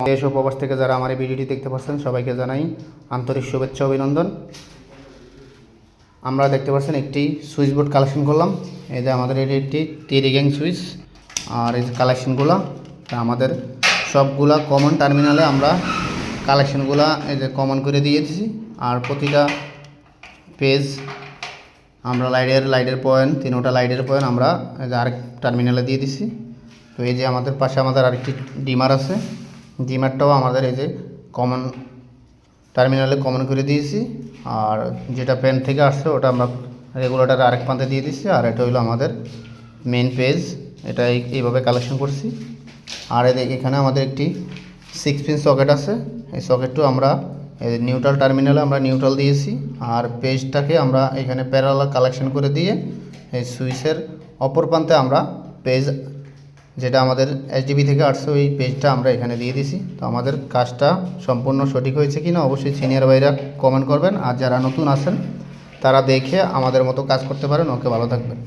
দেশ ও প্রবাস থেকে যারা আমার এই ভিডিওটি দেখতে পাচ্ছেন সবাইকে জানাই আন্তরিক শুভেচ্ছা অভিনন্দন। আমরা দেখতে পাচ্ছেন একটি সুইচ বোর্ড কালেকশন করলাম। এই যে আমাদের এটি একটি টেরি গ্যাং সুইচ, আর এই যে কালেকশনগুলো আমাদের সবগুলা কমন টার্মিনালে আমরা কালেকশনগুলো এই যে কমন করে দিয়েছি। আর প্রতিটা পেজ আমরা লাইটের পয়েন্ট, তিনোটা লাইটের পয়েন্ট আমরা এই যে আরেক টার্মিনালে দিয়ে দিছি। তো এই যে আমাদের পাশে আমাদের আরেকটি ডিমার আছে, ডিমারটাও আমাদের এই যে কমন টার্মিনালে কমন করে দিয়েছি। আর যেটা পেন থেকে আসছে ওটা আমরা রেগুলেটর আরেক প্রান্তে দিয়ে দিচ্ছি। আর এটা হলো আমাদের মেন পেজ, এটা এইভাবে কালেকশন করছি। আর এখানে আমাদের একটি 6 পিন সকেট আছে, এই সকেটটাও আমরা এই নিউট্রাল টার্মিনালে আমরা নিউট্রাল দিয়েছি। আর পেজটাকে আমরা এখানে প্যারালাল কালেকশন করে দিয়ে এই সুইচের অপর প্রান্তে আমরা পেজ যেটা আমাদের এইচডিবি থেকে আসছে ওই পেজটা আমরা এখানে দিয়ে দিছি। তো আমাদের কাজটা সম্পূর্ণ সঠিক হয়েছে কিনা অবশ্যই সিনিয়র ভাইরা কমেন্ট করবেন। আর যারা নতুন আছেন তারা দেখে আমাদের মতো কাজ করতে পারেন। ওকে, ভালো থাকবেন।